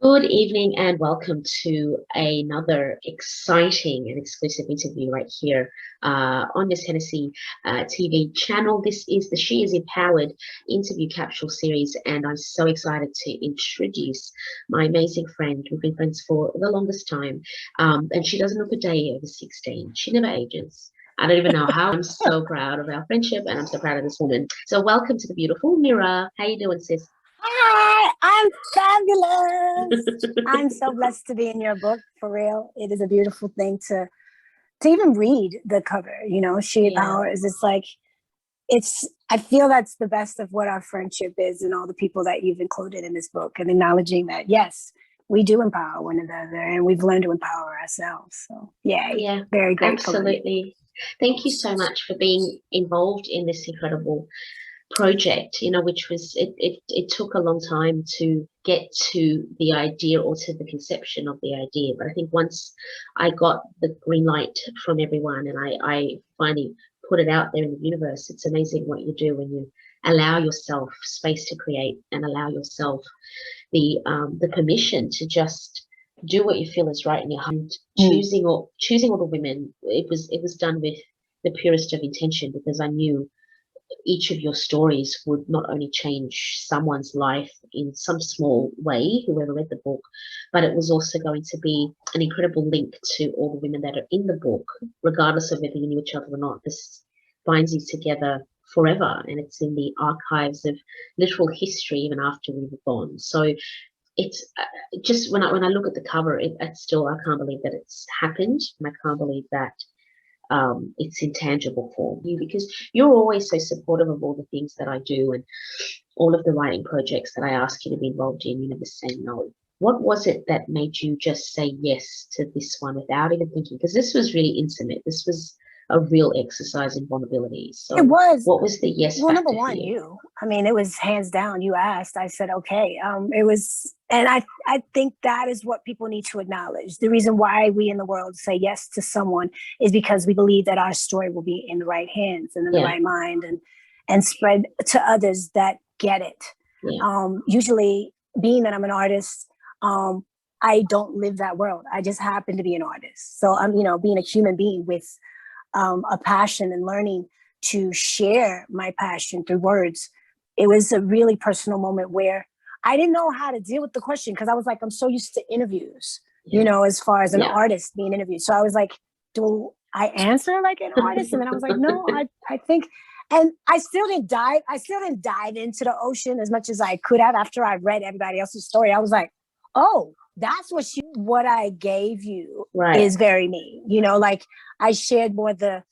Good evening and welcome to another exciting and exclusive interview right here on Miss Hennessy TV channel. This is the She Is Empowered interview capsule series, and I'm so excited to introduce my amazing friend. We've been friends for the longest time, and she doesn't look a day over 16. She never ages. I don't even know how. I'm so proud of our friendship, and I'm so proud of this woman. So welcome to the beautiful Mirrah. How you doing, sis? Hi, I'm fabulous. I'm so blessed to be in your book, for real. It is a beautiful thing to even read the cover, She Powers. It's like I feel that's the best of what our friendship is and all the people that you've included in this book, and acknowledging that yes, we do empower one another and we've learned to empower ourselves. So Yeah, very grateful. absolutely. Thank you so much for being involved in this incredible project, which was it took a long time to get to the idea or to the conception of the idea. But I think once I got the green light from everyone and I finally put it out there in the universe, it's amazing what you do when you allow yourself space to create and allow yourself the permission to just do what you feel is right in your heart. Choosing all the women, it was done with the purest of intention, because I knew each of your stories would not only change someone's life in some small way, whoever read the book, but it was also going to be an incredible link to all the women that are in the book, regardless of whether you knew each other or not. This binds you together forever, and it's in the archives of literal history even after we've gone. So it's just when I look at the cover, it's still, I can't believe that it's happened, and I can't believe that it's in tangible form. Because you're always so supportive of all the things that I do and all of the writing projects that I ask you to be involved in. You never say no. What was it that made you just say yes to this one without even thinking? Because this was really intimate. This was a real exercise in vulnerability. So it was. What was the yes factor Number one, for you? you. I mean, it was hands down. You asked, I said, okay. It was, and I think that is what people need to acknowledge. The reason why we in the world say yes to someone is because we believe that our story will be in the right hands and in the right mind, and spread to others that get it. Usually, being that I'm an artist, I don't live that world. I just happen to be an artist. So I'm, being a human being with a passion and learning to share my passion through words. It was a really personal moment where I didn't know how to deal with the question, because I was like, I'm so used to interviews, as far as an artist being interviewed. So I was like, do I answer like an artist? And then I was like, no, I think, and I still didn't dive into the ocean as much as I could have. After I read everybody else's story, I was like, oh, that's what I gave you is very me. Like I shared more the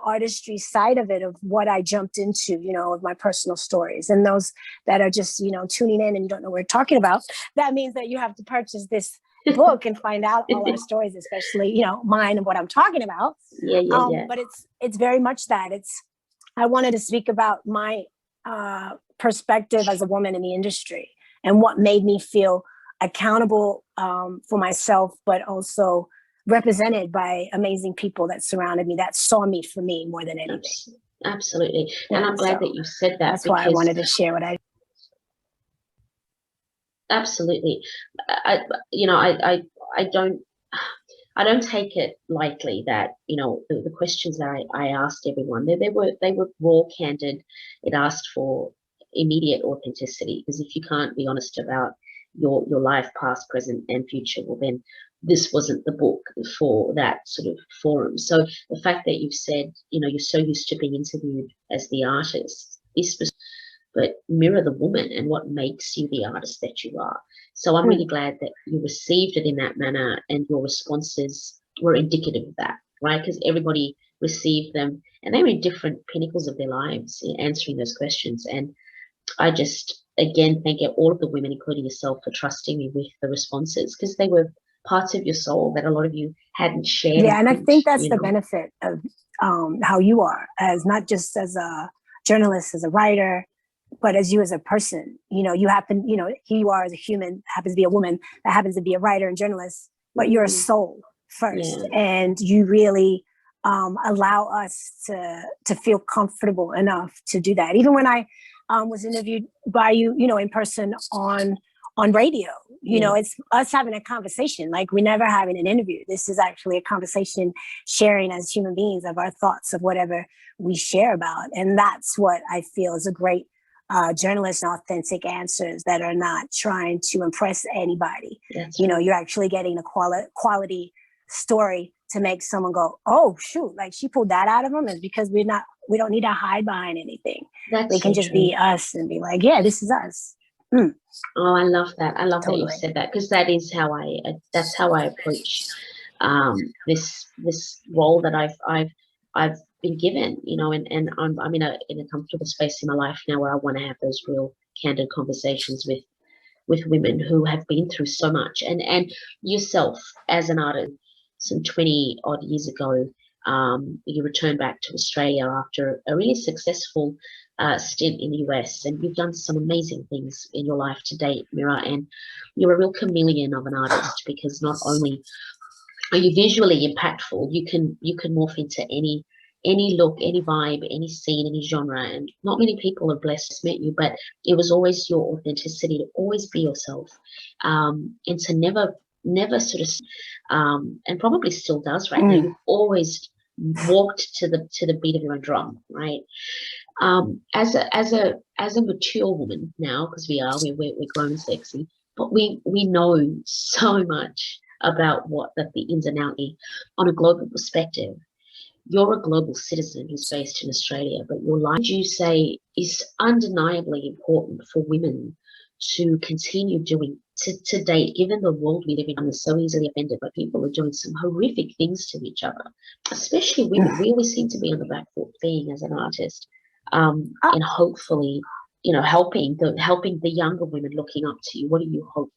artistry side of it, of what I jumped into, of my personal stories. And those that are just, tuning in and you don't know what we're talking about, that means that you have to purchase this book and find out all our stories, especially, mine and what I'm talking about. But it's very much that. I wanted to speak about my perspective as a woman in the industry and what made me feel accountable for myself, but also represented by amazing people that surrounded me, that saw me for me more than anything. Absolutely. And I'm glad that you said that. That's why I wanted to share what I. Absolutely. I don't take it lightly that, the questions that I asked everyone, they were raw, candid. It asked for immediate authenticity, because if you can't be honest about your life, past, present, and future, well, then this wasn't the book for that sort of forum. So the fact that you've said, you're so used to being interviewed as the artist, but mirror the woman and what makes you the artist that you are. So I'm really glad that you received it in that manner, and your responses were indicative of that, right? Because everybody received them, and they were in different pinnacles of their lives in answering those questions. And I just, again, thank all of the women, including yourself, for trusting me with the responses, because they were parts of your soul that a lot of you hadn't shared. Yeah, and I think that's the benefit of how you are, as not just as a journalist, as a writer, but as you as a person. You happen, here you are as a human, happens to be a woman that happens to be a writer and journalist, but you're a soul first, and you really allow us to feel comfortable enough to do that. Even when I was interviewed by you, in person on radio, You know, it's us having a conversation. Like, we're never having an interview. This is actually a conversation, sharing as human beings of our thoughts of whatever we share about. And that's what I feel is a great journalist and authentic answers that are not trying to impress anybody. That's you know, you're actually getting a quality story to make someone go, oh shoot, like she pulled that out of them, is because we don't need to hide behind anything. We can just be us and be like, yeah, this is us. Oh, I love that. I love that you said that, because that is how that's how I approach this role that I've been given, you know, and I'm in a comfortable space in my life now where I want to have those real candid conversations with women who have been through so much, and yourself as an artist. Some 20 odd years ago, you returned back to Australia after a really successful stint in the US, and you've done some amazing things in your life to date, Mirrah, and you're a real chameleon of an artist, because not only are you visually impactful, you can morph into any look, any vibe, any scene, any genre. And not many people are blessed to meet you, but it was always your authenticity to always be yourself, and to never sort of and probably still does right now. You've always walked to the beat of your own drum, right? As a mature woman now, because we're grown and sexy, but we know so much about what the ins and outs on a global perspective. You're a global citizen who's based in Australia, but your life, you say, is undeniably important for women to continue doing to date, given the world we live in is so easily offended by people who are doing some horrific things to each other, especially women. We always seem to be on the back foot being as an artist, and hopefully, you know, helping the younger women looking up to you. What do you hope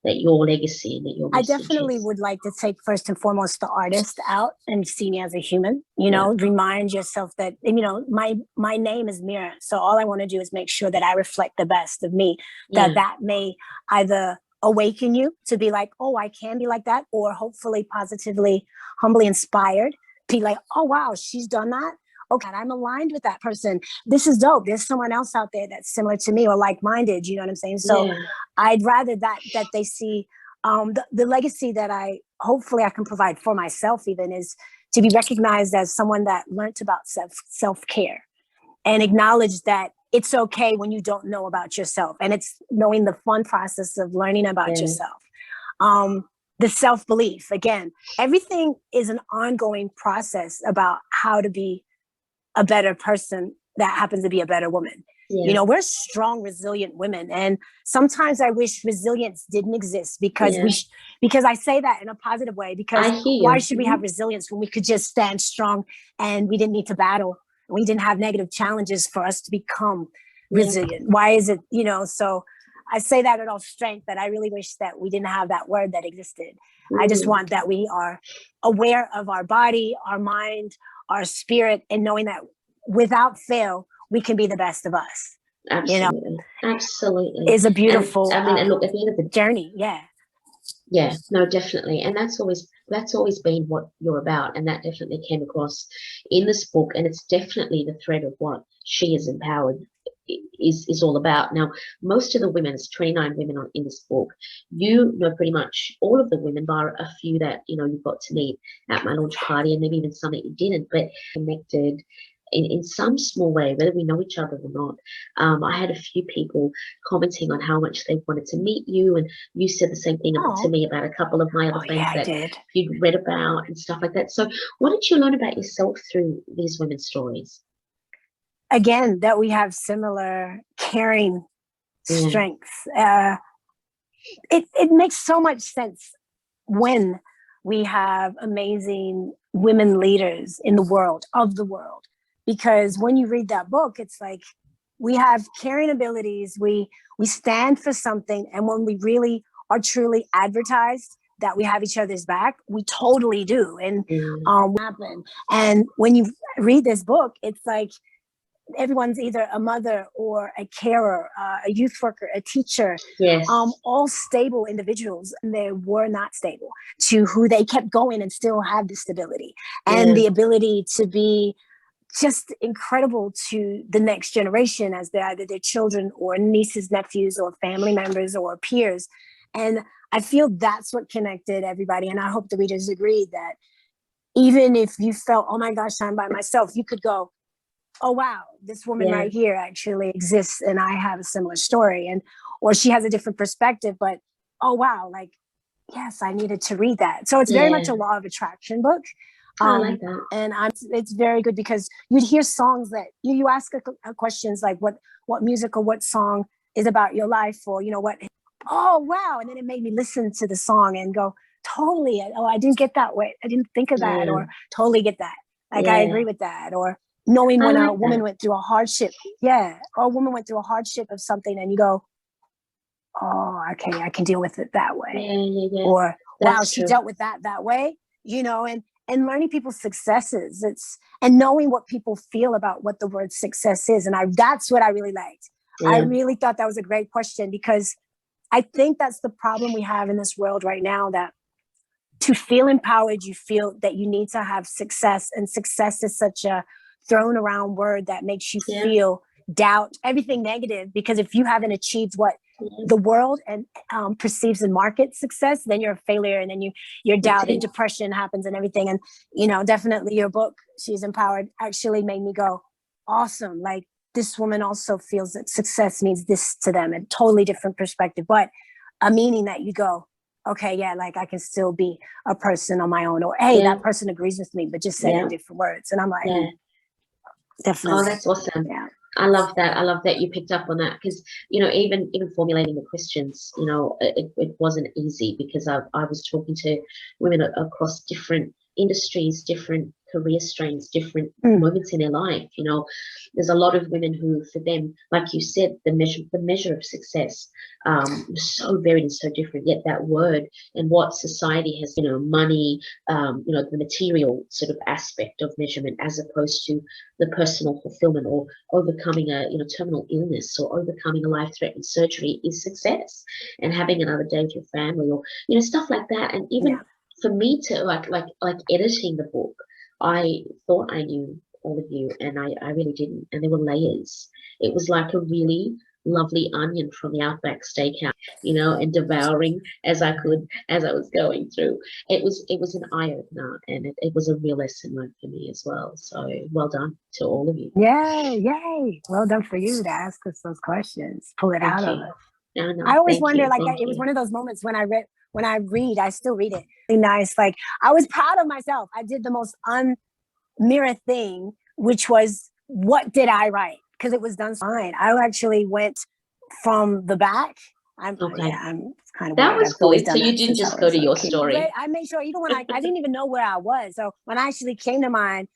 that your legacy and that your message I definitely would like to take first and foremost the artist out and see me as a human, you know, remind yourself that, you know, my name is Mirrah. So all I want to do is make sure that I reflect the best of me, that may either awaken you to be like, oh, I can be like that, or hopefully positively, humbly inspired, be like, oh, wow, she's done that. Okay, I'm aligned with that person. This is dope. There's someone else out there that's similar to me or like-minded. You know what I'm saying? So I'd rather that they see the legacy that hopefully I can provide for myself even is to be recognized as someone that learned about self-care and acknowledge that it's okay when you don't know about yourself. And it's knowing the fun process of learning about yourself. The self-belief, again, everything is an ongoing process about how to be a better person that happens to be a better woman. You know, we're strong, resilient women. And sometimes I wish resilience didn't exist, because because I say that in a positive way, because why should we have resilience when we could just stand strong and we didn't need to battle? We didn't have negative challenges for us to become resilient. Why is it, you know, so I say that in all strength, that I really wish that we didn't have that word that existed. I just want that we are aware of our body, our mind, our spirit, and knowing that without fail, we can be the best of us. Absolutely. You know? Absolutely. It's a beautiful and look, at the end of the journey. Yeah, no, definitely. And that's always been what you're about. And that definitely came across in this book. And it's definitely the thread of what She Is Empowered is all about. Now, most of the women, it's 29 women in this book, you know pretty much all of the women, bar a few that, you know, you got to meet at my launch party, and maybe even some that you didn't, but connected in some small way, whether we know each other or not. I had a few people commenting on how much they wanted to meet you, and you said the same thing to me about a couple of my other friends that you'd read about and stuff like that. So what did you learn about yourself through these women's stories? Again, that we have similar caring strengths. It makes so much sense when we have amazing women leaders in the world, because when you read that book, it's like we have caring abilities, we stand for something, and when we really are truly advertised that we have each other's back, we totally do. And happen. And when you read this book, it's like everyone's either a mother or a carer, a youth worker, a teacher, all stable individuals, and they were not stable, to who they kept going and still have the stability and the ability to be just incredible to the next generation, as they're either their children or nieces, nephews, or family members or peers. And I feel that's what connected everybody. And I hope the readers agree that even if you felt, oh my gosh, I'm by myself, you could go, oh wow, this woman right here actually exists and I have a similar story. And or she has a different perspective, but oh wow, like, yes, I needed to read that. So it's very much a law of attraction book. I like that. And it's very good because you'd hear songs that you ask questions like what music or what song is about your life, or what, oh wow, and then it made me listen to the song and go, totally, oh, I didn't get that way, I didn't think of that, or totally get that, like I agree with that. Or knowing when a woman went through a hardship, or a woman went through a hardship of something, and you go, oh, okay, I can deal with it that way. Or wow, she dealt with that way, and learning people's successes. And knowing what people feel about what the word success is. And that's what I really liked. I really thought that was a great question, because I think that's the problem we have in this world right now, that to feel empowered, you feel that you need to have success, and success is such a thrown around word that makes you feel doubt, everything negative, because if you haven't achieved what the world and perceives and markets success, then you're a failure, and then your doubt and depression happens and everything. And definitely your book, She's Empowered, actually made me go, awesome, like this woman also feels that success means this to them, a totally different perspective, but a meaning that you go, okay, yeah, like I can still be a person on my own, or hey, that person agrees with me, but just said in different words. And I'm like, definitely. Oh, that's awesome. Yeah. I love that. I love that you picked up on that, because, even formulating the questions, it wasn't easy, because I was talking to women across different industries, different career strains, different moments in their life. There's a lot of women who, for them, like you said, the measure of success was so varied and so different. Yet that word and what society has, money, the material sort of aspect of measurement, as opposed to the personal fulfillment, or overcoming a terminal illness, or overcoming a life-threatening surgery, is success. And having another day with your family, or stuff like that. And even for me to like editing the book, I thought I knew all of you, and I really didn't. And there were layers. It was like a really lovely onion from the Outback Steakhouse, and devouring as I could as I was going through. It was an eye opener, and it was a real lesson learned for me as well. So well done to all of you. Yay! Well done for you to ask us those questions, pull it out of us. No, I always wonder, like it was one of those moments when I read, I still read it. Really nice. Like I was proud of myself. I did the most Mirrah thing, which was, what did I write? Because it was done fine. I actually went from the back. I'm kind of that weird. was good. So you didn't just go to your story. I made sure, even when I didn't even know where I was. So when I actually came to mine,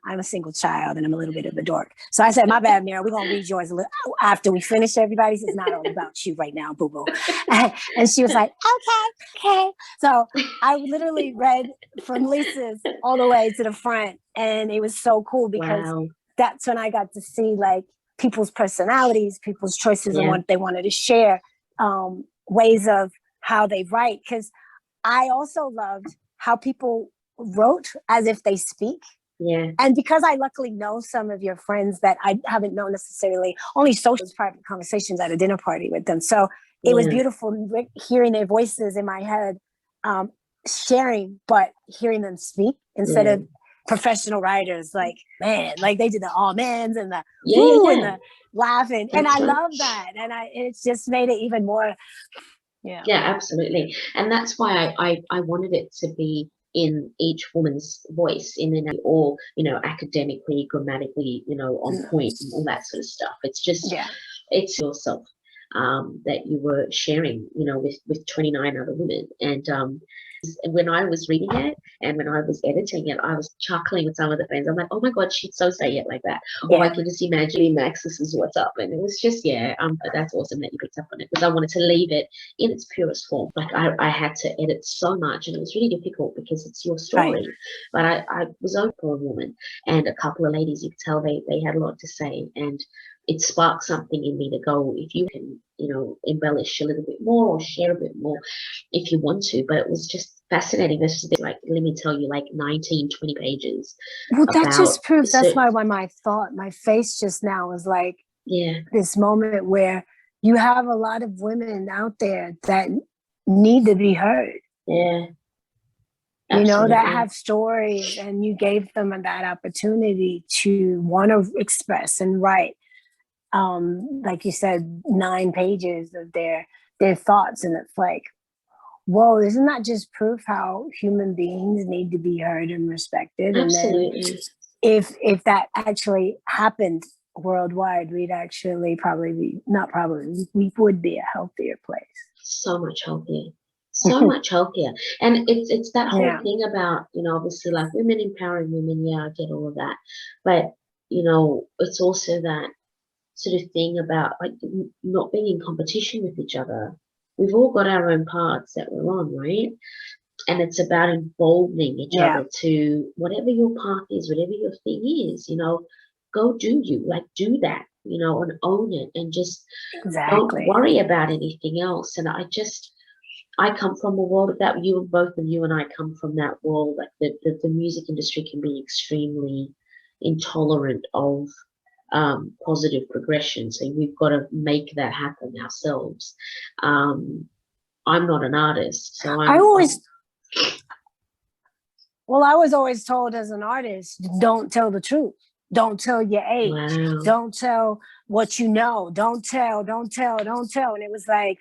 I'm a single child and I'm a little bit of a dork. So I said, my bad, Mirrah, we're going to read yours a little after we finish everybody's. It's not all about you right now, boo-boo. And she was like, okay. So I literally read from Lisa's all the way to the front. And it was so cool, because that's when I got to see like people's personalities, people's choices, and what they wanted to share, ways of how they write. Because I also loved how people wrote as if they speak. Yeah. And because I luckily know some of your friends that I haven't known necessarily, only social private conversations at a dinner party with them. So it was beautiful hearing their voices in my head, sharing, but hearing them speak instead of professional writers, like, man, like they did the amens and the and the laughing. And I love that. And it's just made it even more. Yeah, absolutely. And that's why I wanted it to be in each woman's voice, or academically, grammatically, on point, and all that sort of stuff. It's just it's yourself that you were sharing, with 29 other women. And when I was reading it and when I was editing it, I was chuckling with some of the friends. I'm like, oh my God, she'd so say it like that. Or I can just imagine Max's what's up. And it was just, that's awesome that you picked up on it, because I wanted to leave it in its purest form. Like I had to edit so much, and it was really difficult because it's your story. Right. But I was open for a woman, and a couple of ladies, you could tell they had a lot to say. And it sparked something in me to go, if you can, embellish a little bit more or share a bit more if you want to. But it was just fascinating. This is like, let me tell you, like 19, 20 pages. Well, that just proves, that's why my face just now was like, this moment where you have a lot of women out there that need to be heard. Yeah. You know, that Absolutely. have stories, and you gave them that opportunity to want to express and write. Like you said, 9 pages of their thoughts, and it's like, whoa, isn't that just proof how human beings need to be heard and respected? Absolutely. And then if that actually happened worldwide, we'd actually probably be, not probably, we would be a healthier place. So much healthier. So much healthier. And it's that whole Yeah. thing about, you know, obviously like women empowering women. Yeah, I get all of that. But, you know, it's also that sort of thing about like not being in competition with each other. We've all got our own paths that we're on, right? And it's about emboldening each Yeah. other to whatever your path is, whatever your thing is, you know, go do you, like do that, you know, and own it, and just don't Exactly. worry about anything else. And I come from a world of that. Both of you and I come from that world. Like the music industry can be extremely intolerant of positive progression. So we've got to make that happen ourselves. I'm not an artist, so I was always told as an artist, don't tell the truth. Don't tell your age. Wow. Don't tell what you know. Don't tell. And it was like,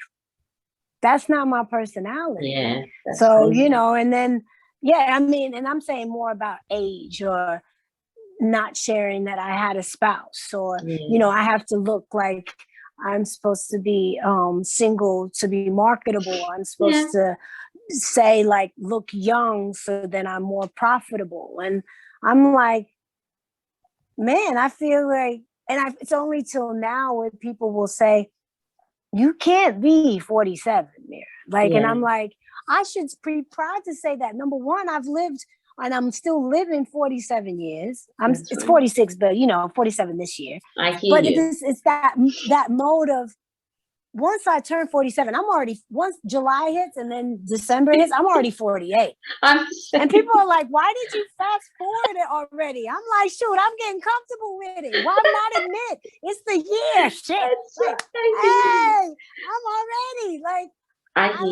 that's not my personality. Yeah. So, crazy. you know, and then, yeah, I mean, and I'm saying more about age, or not sharing that I had a spouse, or, you know, I have to look like I'm supposed to be single to be marketable. I'm supposed to say like, look young, so then I'm more profitable. And I'm like, man, I feel like, and it's only till now where people will say, you can't be 47, Mirrah. Like, and I'm like, I should be proud to say that. Number one, I've lived, and I'm still living 47 years. It's 46, but you know, 47 this year. I hear but you. It's that mode of, once I turn 47, once July hits and then December hits, I'm already 48. And people are like, why did you fast forward it already? I'm like, shoot, I'm getting comfortable with it. Why not admit it's the year? Shit. Like, hey, I'm already like, I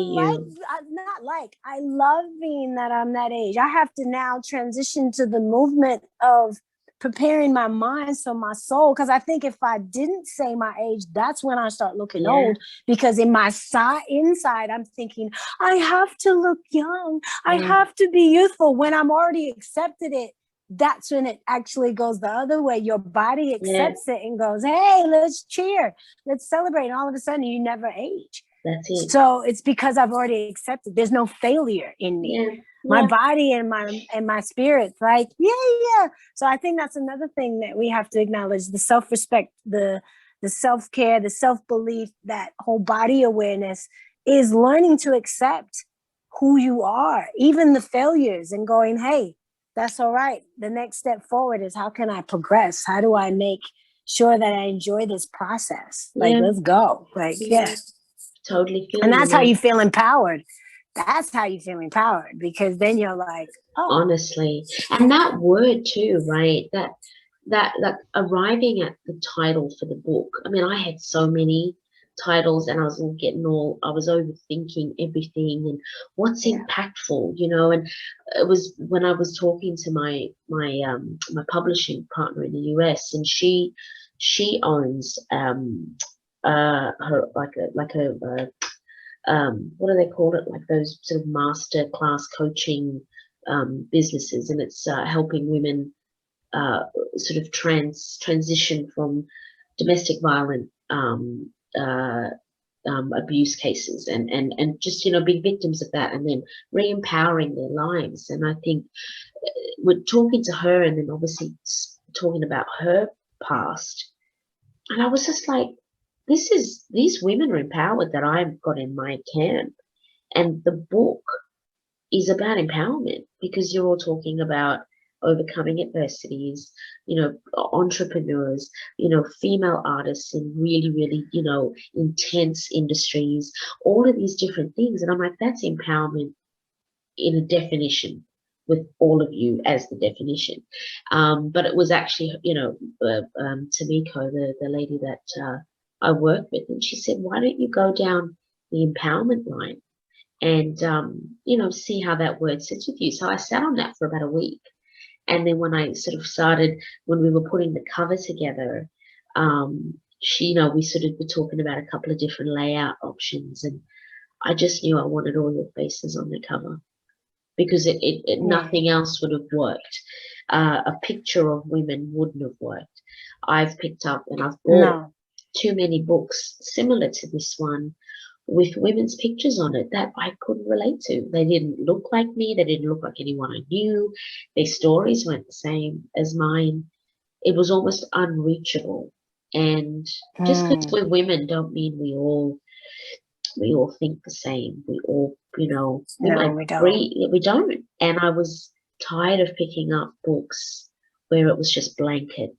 love being that I'm that age. I have to now transition to the movement of preparing my mind, so my soul, because I think if I didn't say my age, that's when I start looking old, because in my inside, I'm thinking, I have to look young. I have to be youthful. When I'm already accepted it, that's when it actually goes the other way. Your body accepts it and goes, hey, let's cheer. Let's celebrate. And all of a sudden, you never age. That's it. So it's because I've already accepted. There's no failure in me. My body and my spirit's like, yeah. So I think that's another thing that we have to acknowledge: the self-respect, the self-care, the self-belief, that whole body awareness is learning to accept who you are, even the failures, and going, hey, that's all right. The next step forward is, how can I progress? How do I make sure that I enjoy this process? Like, let's go. Like, totally. And that's how you feel empowered. That's how you feel empowered, because then you're like, oh. Honestly. And that word too, right? That like arriving at the title for the book. I mean, I had so many titles, and I was overthinking everything and what's impactful, you know. And it was when I was talking to my publishing partner in the US, and she owns her what do they call it? Like those sort of master class coaching businesses, and it's helping women sort of transition from domestic violent abuse cases, and just, you know, being victims of that, and then re-empowering their lives. And I think we're talking to her, and then obviously talking about her past, and I was just like, these women are empowered that I've got in my camp. And the book is about empowerment, because you're all talking about overcoming adversities, you know, entrepreneurs, you know, female artists in really, really, you know, intense industries, all of these different things. And I'm like, that's empowerment in a definition, with all of you as the definition. But it was actually, you know, Tamiko, the lady that I work with, and she said, why don't you go down the empowerment line? and see how that word sits with you. So I sat on that for about a week. And then when I sort of started, when we were putting the cover together, we sort of were talking about a couple of different layout options, and I just knew I wanted all your faces on the cover because nothing else would have worked. A picture of women wouldn't have worked. I've picked up and I've bought too many books similar to this one with women's pictures on it that I couldn't relate to. They didn't look like me. They didn't look like anyone I knew. Their stories weren't the same as mine. It was almost unreachable. And just because we're women don't mean we all think the same. We all, we don't. We don't. And I was tired of picking up books where it was just blanket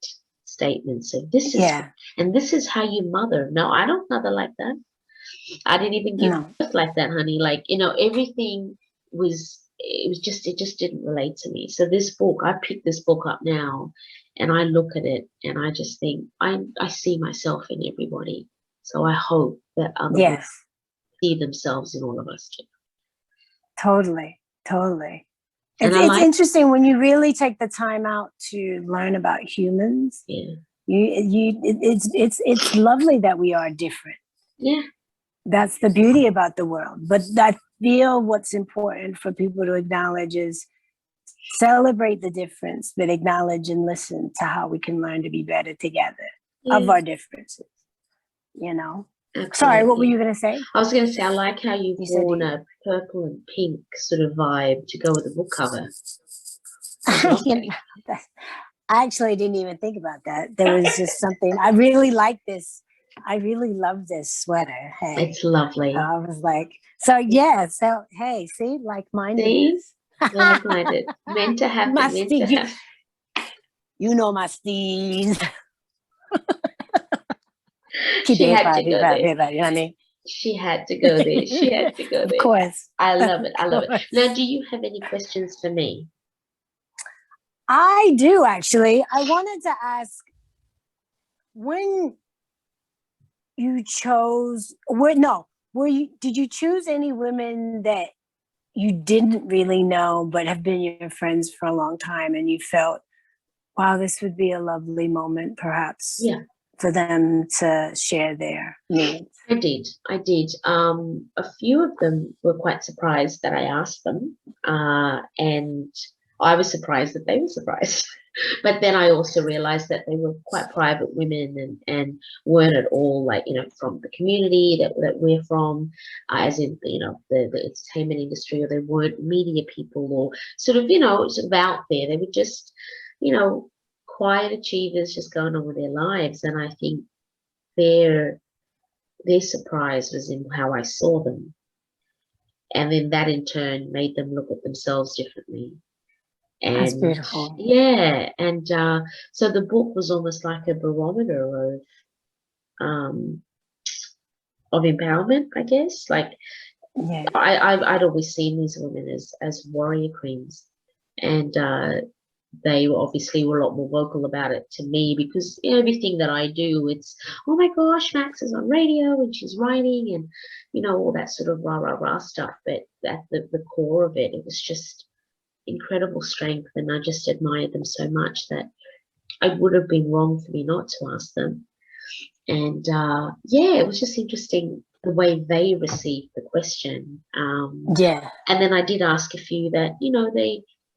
statements of this is how you mother. No, I don't mother like that. I didn't even give birth like that, honey. Like, everything it just didn't relate to me. So this book, I picked this book up now and I look at it and I just think I see myself in everybody. So I hope that other women see themselves in all of us too. Totally. It's interesting when you really take the time out to learn about humans. Yeah. It's lovely that we are different. Yeah. That's the beauty about the world. But I feel what's important for people to acknowledge is celebrate the difference, but acknowledge and listen to how we can learn to be better together of our differences, Absolutely. Sorry, what were you going to say? I was going to say, I like how you've worn a purple and pink sort of vibe to go with the book cover. I actually didn't even think about that. There was just something. I really like this. I really love this sweater. Hey, it's lovely. I was like, so hey, see, like-minded. Like-minded. Meant to happen. My Steve. You know my Steve. She had to go there. She had to go there. Of course. I love it. Now, do you have any questions for me? I do, actually. I wanted to ask, when you chose, did you choose any women that you didn't really know but have been your friends for a long time and you felt, wow, this would be a lovely moment perhaps for them to share their needs? I did. A few of them were quite surprised that I asked them, and I was surprised that they were surprised. But then I also realized that they were quite private women and weren't at all from the community that we're from, as in, the entertainment industry, or they weren't media people or sort of out there. They were just, quiet achievers just going on with their lives. And I think their surprise was in how I saw them. And then that in turn made them look at themselves differently. And that's beautiful. Yeah. And so the book was almost like a barometer of empowerment, I guess. I'd always seen these women as warrior queens. And they obviously were a lot more vocal about it to me because everything that I do, it's, oh my gosh, Max is on radio and she's writing and, all that sort of rah, rah, rah stuff. But at the core of it, it was just incredible strength. And I just admired them so much that it would have been wrong for me not to ask them. And it was just interesting the way they received the question. And then I did ask a few that,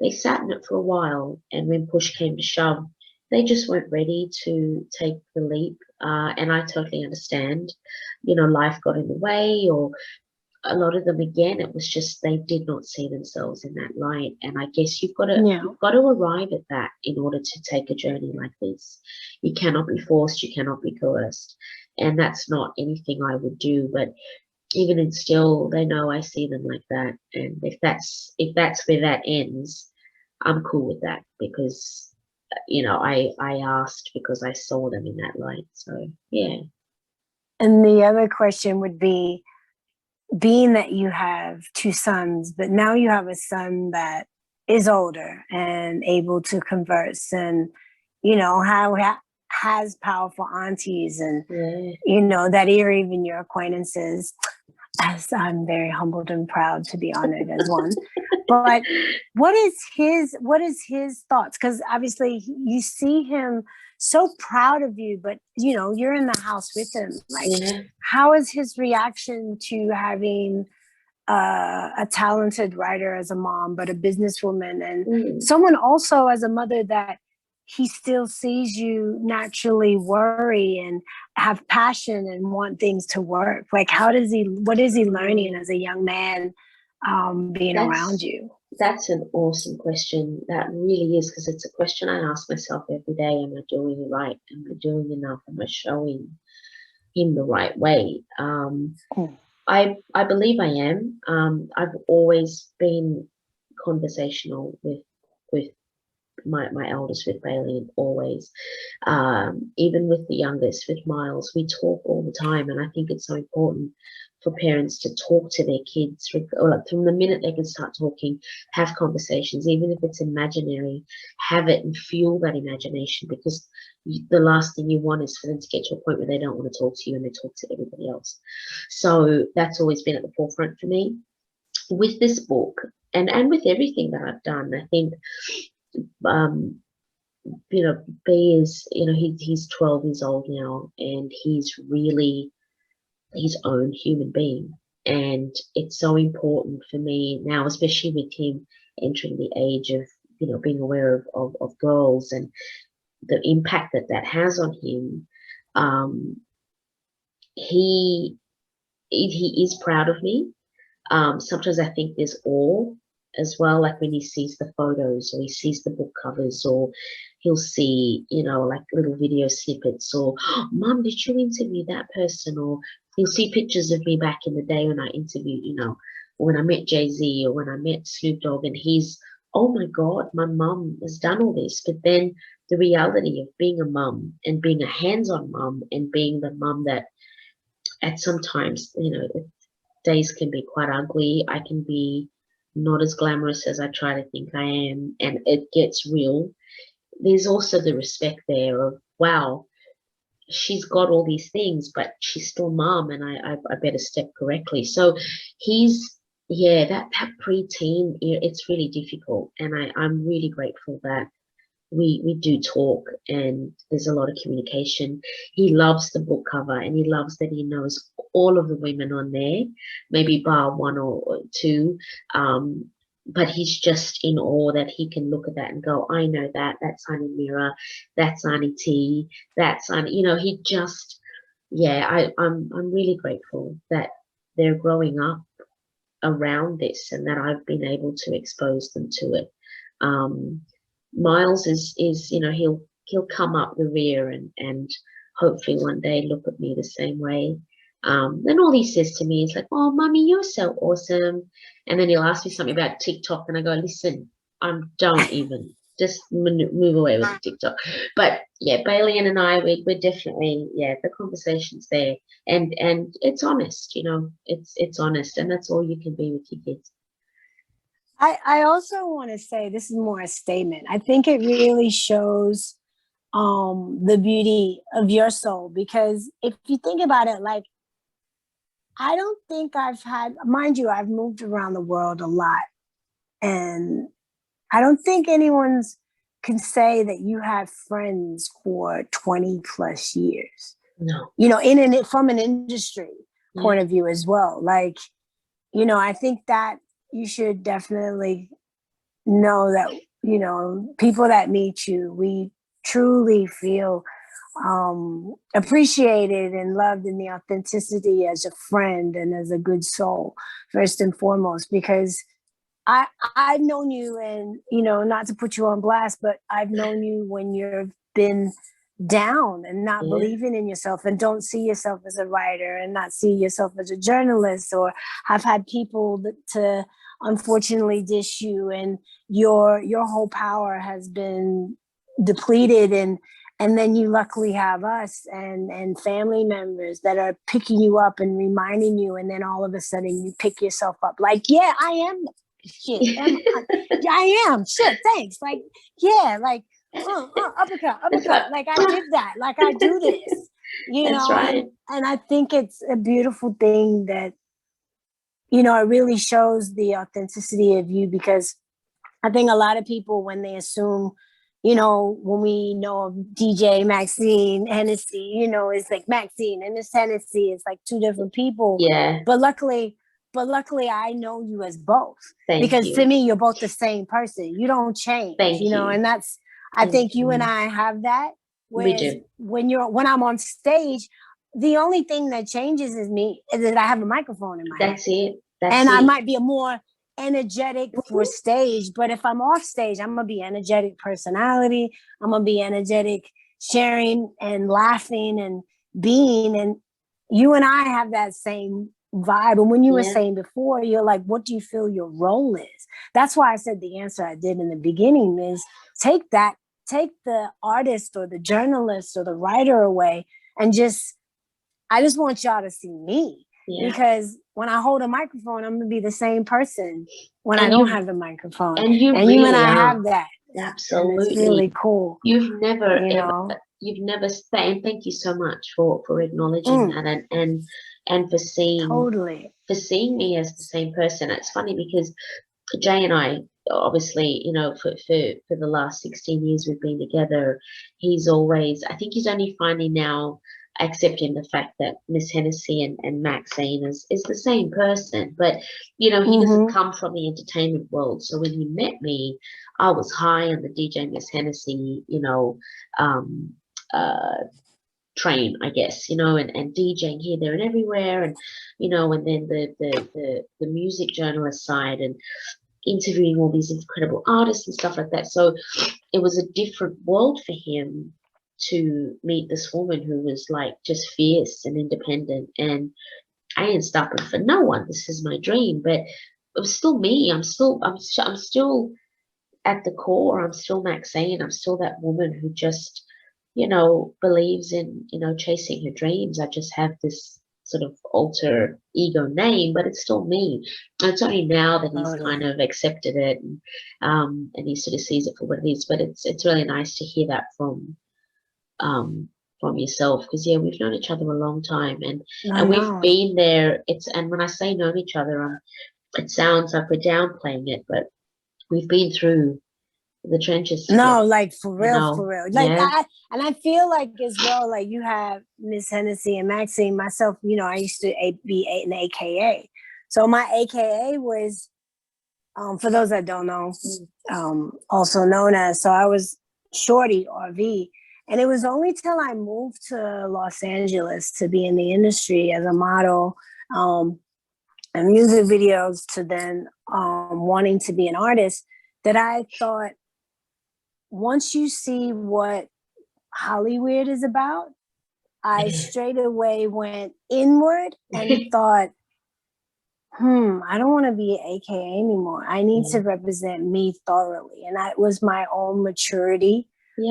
they sat in it for a while, and when push came to shove, they just weren't ready to take the leap. And I totally understand, life got in the way, or a lot of them, again, it was just they did not see themselves in that light. And I guess you've got to arrive at that in order to take a journey like this. You cannot be forced, you cannot be coerced. And that's not anything I would do, but even in still, they know I see them like that. And if that's where that ends, I'm cool with that, because I asked because I saw them in that light. So yeah. And the other question would be, being that you have two sons, but now you have a son that is older and able to converse, and has powerful aunties, and that are even your acquaintances. As I'm very humbled and proud to be honored as one. But what is his thoughts? Because obviously you see him so proud of you, but you're in the house with him. Like, Yeah. how is his reaction to having a talented writer as a mom, but a businesswoman and someone also as a mother that he still sees you naturally worry and have passion and want things to work? Like, what is he learning as a young man being around you? That's an awesome question. That really is, because it's a question I ask myself every day. Am I doing it right? Am I doing enough? Am I showing him the right way? I believe I am. I've always been conversational with my eldest, with Bailey, always. Even with the youngest, with Miles, we talk all the time, and I think it's so important for parents to talk to their kids, or like from the minute they can start talking, have conversations, even if it's imaginary, have it and fuel that imagination, because the last thing you want is for them to get to a point where they don't want to talk to you and they talk to everybody else. So that's always been at the forefront for me. With this book and with everything that I've done, I think B is, he's 12 years old now, and he's really his own human being. And it's so important for me now, especially with him entering the age of, being aware of girls and the impact that has on him. He is proud of me. Sometimes I think there's awe as well, like when he sees the photos or he sees the book covers, or he'll see, like little video snippets, or, oh, Mum, did you interview that person? Or he'll see pictures of me back in the day when I interviewed, when I met Jay-Z or when I met Snoop Dogg, and he's, oh my God, my mum has done all this. But then the reality of being a mum and being a hands-on mum and being the mum that at sometimes, days can be quite ugly. I can be not as glamorous as I try to think I am, and it gets real. There's also the respect there of, wow, she's got all these things, but she's still mom, and I better step correctly. So that preteen, it's really difficult, and I'm really grateful that we do talk, and there's a lot of communication. He loves the book cover, and he loves that he knows all of the women on there, maybe bar one or two. But he's just in awe that he can look at that and go, I know that's Auntie Mirrah, that's Auntie T, that's Auntie, he just, I'm really grateful that they're growing up around this and that I've been able to expose them to it. Miles is he'll come up the rear and hopefully one day look at me the same way. Then all he says to me is like, oh, Mummy, you're so awesome. And then he'll ask me something about TikTok, and I go, listen, don't even, just move away with the TikTok. But yeah, Bailey and I, we're definitely, the conversation's there, and it's honest, it's honest, and that's all you can be with your kids. I also want to say, this is more a statement. I think it really shows the beauty of your soul, because if you think about it, like, I don't think mind you, I've moved around the world a lot, and I don't think anyone's can say that you have friends for 20 plus years. No. From an industry point of view as well. Like, I think that you should definitely know that, people that meet you, we truly feel appreciated and loved in the authenticity as a friend and as a good soul, first and foremost, because I've known you, and, not to put you on blast, but I've known you when you've been down and not believing in yourself and don't see yourself as a writer and not see yourself as a journalist, or have had people to unfortunately dish you, and your whole power has been depleted, and then you luckily have us and family members that are picking you up and reminding you, and then all of a sudden you pick yourself up like, yeah, I am shit. I am shit. Thanks. Like, yeah, like uppercut. Like, I did that. Like, I do this. That's right. And I think it's a beautiful thing that you know, it really shows the authenticity of you, because I think a lot of people, when they assume, you know, when we know of DJ Maxine Hennessy, you know, it's like Maxine and it's Hennessy, it's like two different people. Yeah. But luckily I know you as both. Thank because you. to me, you're both the same person. You don't change. Thank you know, you. and that's, I Thank think you you. and I have that. We Whereas do. when I'm on stage, the only thing that changes is that I have a microphone in my hand. That's it. That's And it. I might be a more energetic for stage, but if I'm off stage, I'm gonna be energetic personality. I'm gonna be energetic, sharing and laughing and being. And you and I have that same vibe. And when you were saying before, you're like, what do you feel your role is? That's why I said the answer I did in the beginning is take the artist or the journalist or the writer away, and I just want y'all to see me. Yeah. Because when I hold a microphone, I'm gonna be the same person when I don't have the microphone. And you and I have that. Absolutely. And it's really cool. You've never and thank you so much for acknowledging that and for seeing me as the same person. It's funny because Jay and I, obviously, you know, for the last 16 years we've been together, I think he's only finally now accepting the fact that Miss Hennessy and Maxine is the same person. But, you know, he doesn't come from the entertainment world. So when he met me, I was high on the DJ Miss Hennessy, you know, train, I guess, you know, and DJing here, there, and everywhere, and you know, and then the music journalist side and interviewing all these incredible artists and stuff like that. So it was a different world for him to meet this woman who was like just fierce and independent, and I ain't stopping for no one. This is my dream, but it was still me. I'm still at the core. I'm still Maxine. I'm still that woman who just, you know, believes in, you know, chasing her dreams. I just have this sort of alter ego name, but it's still me. And it's only now that he's kind of accepted it, and he sort of sees it for what it is. But it's really nice to hear that from yourself, because we've known each other a long time, and we've been there. And when I say known each other, it sounds like we're downplaying it, but we've been through the trenches together. No, like for real. Like I feel like as well, like you have Miss Hennessy and Maxine. Myself, you know, I used to be an AKA. So my AKA was, for those that don't know, also known as, so I was Shorty RV. And it was only till I moved to Los Angeles to be in the industry as a model, and music videos, to then wanting to be an artist, that I thought, once you see what Hollywood is about, I straight away went inward and thought, I don't want to be an AKA anymore. I need to represent me thoroughly. And that was my own maturity,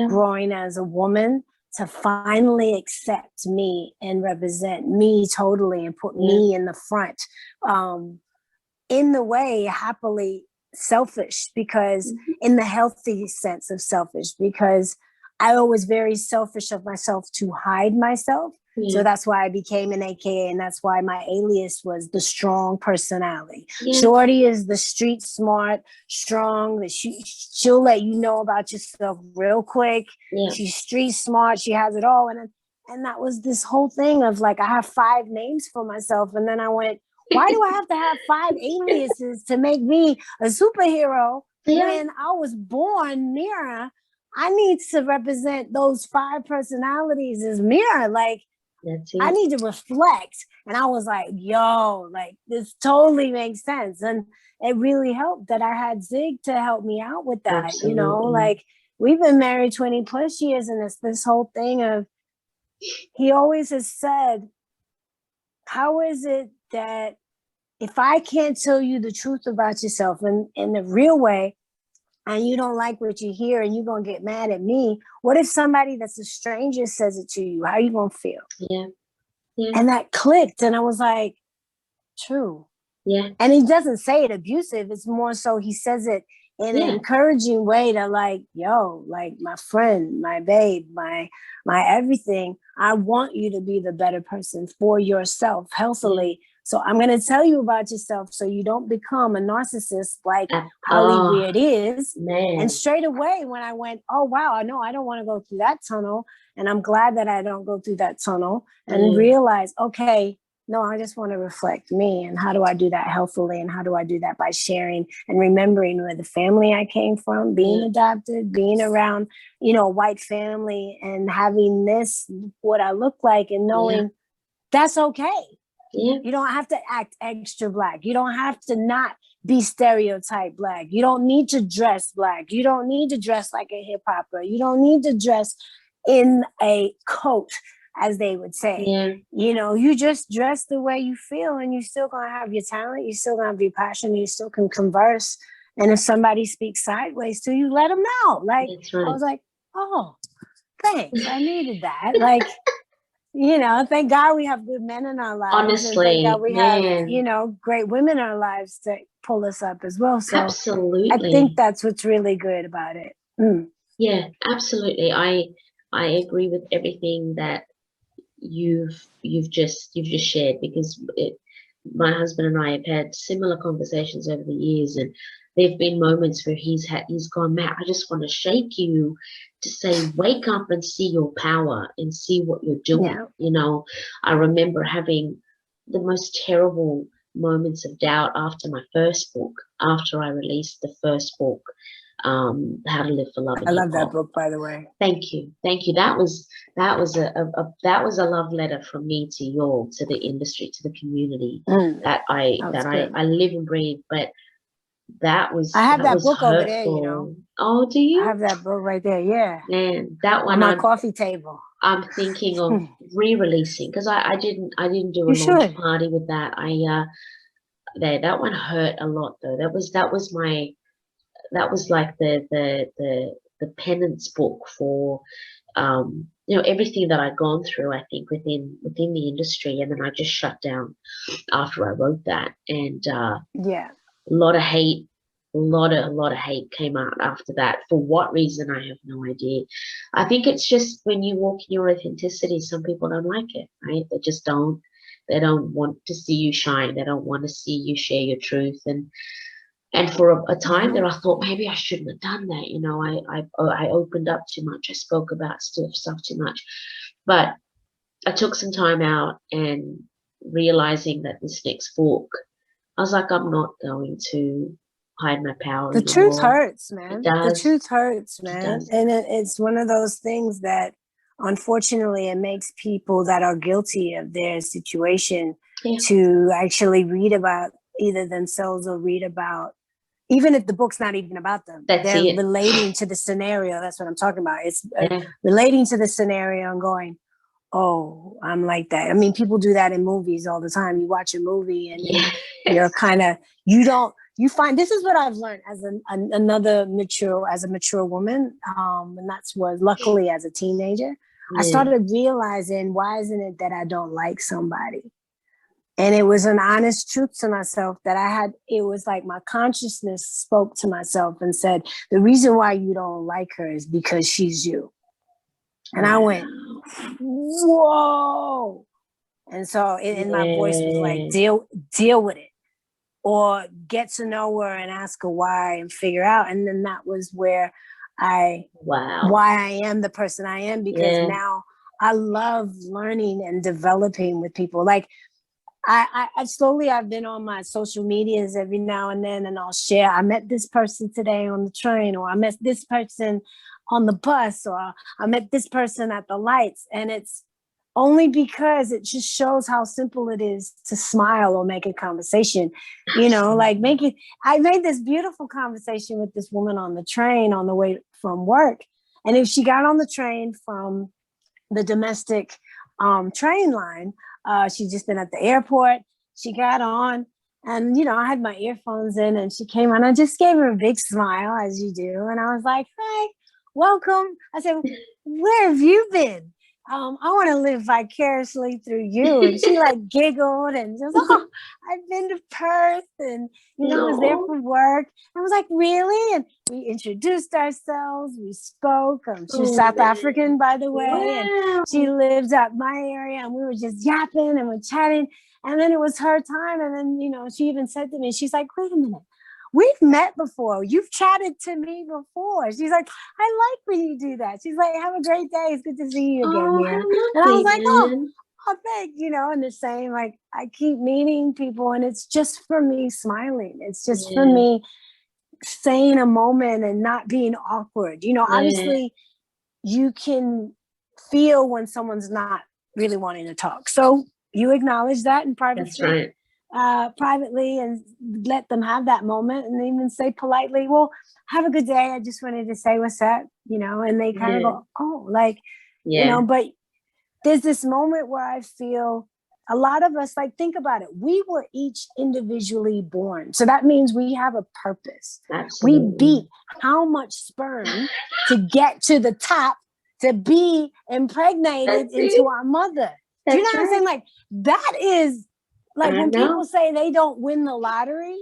growing as a woman, to finally accept me and represent me totally and put me in the front. In the way, happily selfish, because in the healthy sense of selfish, because I was very selfish of myself to hide myself. So that's why I became an AKA, and that's why my alias was the strong personality. Shorty is the street smart, strong, that she'll let you know about yourself real quick. She's street smart, she has it all. And that was this whole thing of like, I have 5 names for myself. And then I went, why do I have to have 5 aliases to make me a superhero when I was born Mirrah? I need to represent those 5 personalities as Mirrah. Like, I need to reflect. And I was like, yo, like, this totally makes sense. And it really helped that I had Zig to help me out with that. Absolutely. You know, like, we've been married 20 plus years, and it's this whole thing of, he always has said, how is it that if I can't tell you the truth about yourself in the real way, and you don't like what you hear and you're going to get mad at me, what if somebody that's a stranger says it to you? How are you going to feel? And that clicked. And I was like, true. And he doesn't say it abusive. It's more so he says it in an encouraging way, to like, yo, like, my friend, my babe, my everything. I want you to be the better person for yourself, healthily, So I'm going to tell you about yourself so you don't become a narcissist like Oh, Reveered is. man. And straight away, when I went, oh, wow, I know I don't want to go through that tunnel. And I'm glad that I don't go through that tunnel and realize, okay, no, I just want to reflect me. And how do I do that healthily? And how do I do that by sharing and remembering where the family I came from, being adopted, being around, you know, a white family and having this, what I look like, and knowing that's okay. Yeah. You don't have to act extra Black. You don't have to not be stereotype Black. You don't need to dress Black. You don't need to dress like a hip hopper. You don't need to dress in a coat, as they would say. Yeah. You know, you just dress the way you feel, and you're still gonna have your talent. You're still gonna be passionate. You still can converse. And if somebody speaks sideways to you, let them know. Like, That's right. I was like, oh, thanks. I needed that. Like, you know, thank God we have good men in our lives. Honestly, and thank God we have, you know, great women in our lives to pull us up as well. So absolutely. I think that's what's really good about it. Yeah, absolutely. I agree with everything that you've just shared, because my husband and I have had similar conversations over the years, and there've been moments where he's gone, Matt, I just want to shake you to say, wake up and see your power and see what you're doing. Yeah. You know, I remember having the most terrible moments of doubt after my first book, after I released the first book, How to Live for Love. I love that book, by the way. Thank you. That was a love letter from me to the industry, to the community that I live and breathe. But that was, I have that book hurtful. over there, you know. Oh, do you? I have that book right there. Yeah. Man, that one on my coffee table. I'm thinking of re-releasing, because I didn't do a launch party with that. That one hurt a lot though. That was like the penance book for you know, everything that I'd gone through, I think, within the industry. And then I just shut down after I wrote that. And a lot of hate came out after that. For what reason, I have no idea. I think it's just when you walk in your authenticity, some people don't like it, right? They just don't. They don't want to see you shine. They don't want to see you share your truth. And for a time there, I thought maybe I shouldn't have done that. You know, I opened up too much. I spoke about stuff too much. But I took some time out, and realizing that this next book, I was like, I'm not going to hide my power anymore. Truth hurts, man. The truth hurts, man. And it's one of those things that, unfortunately, it makes people that are guilty of their situation to actually read about either themselves or read about, even if the book's not even about them, they're relating to the scenario. That's what I'm talking about. It's relating to the scenario and going, oh, I'm like that. I mean, people do that in movies all the time. You watch a movie and you're kind of, you find, this is what I've learned as as a mature woman. And that's what, luckily, as a teenager, I started realizing, why isn't it that I don't like somebody? And it was an honest truth to myself that it was like my consciousness spoke to myself and said, the reason why you don't like her is because she's you. And I went, whoa. And so my voice was like, deal with it, or get to know her and ask her why and figure out. And then that was where why I am the person I am, because now I love learning and developing with people. Like, I slowly, I've been on my social medias every now and then, and I'll share, I met this person today on the train, or I met this person on the bus, or I met this person at the lights. And it's only because it just shows how simple it is to smile or make a conversation, you know, like I made this beautiful conversation with this woman on the train on the way from work. And if she got on the train from the domestic train line, she'd just been at the airport. She got on, and, you know, I had my earphones in, and she came on. I just gave her a big smile, as you do. And I was like, hey, welcome. I said, where have you been? I want to live vicariously through you. And she like giggled and just, oh, I've been to Perth, and, you know, I was there for work. I was like, really? And we introduced ourselves. We spoke. She was South African, by the way. Wow. And she lives up my area, and we were just yapping and we're chatting. And then it was her time. And then, you know, she even said to me, she's like, wait a minute. We've met before. You've chatted to me before. She's like, I like when you do that. She's like, have a great day. It's good to see you again, Mirrah. And I was like, oh, thanks, you know, and the same, like, I keep meeting people and it's just for me smiling. It's just for me saying a moment and not being awkward. You know, obviously you can feel when someone's not really wanting to talk. So you acknowledge that in privacy, privately, and let them have that moment, and even say politely, well, have a good day. I just wanted to say what's up, you know, and they kind of go, oh, like, you know, but there's this moment where I feel a lot of us, like, think about it. We were each individually born. So that means we have a purpose. Absolutely. We beat how much sperm to get to the top to be impregnated into our mother. Do you know what I'm saying? Like, that is, like, when people say they don't win the lottery,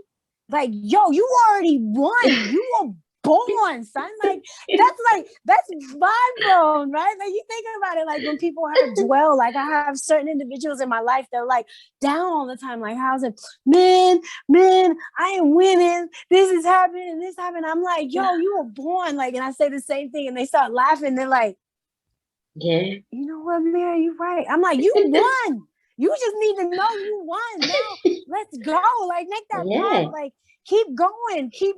like, yo, you already won. You were born, son. Like, that's mind blown, right? Like, you think about it, like, when people have dwell, like, I have certain individuals in my life, they're like down all the time, like, how's it, man, I am winning, this is happening, this happened. I'm like, yo, you were born, like, and I say the same thing, and they start laughing. They're like, you know what, Mirrah, you're right. I'm like, you won. You just need to know you won. Now let's go. Like, make that point. Like, keep going, keep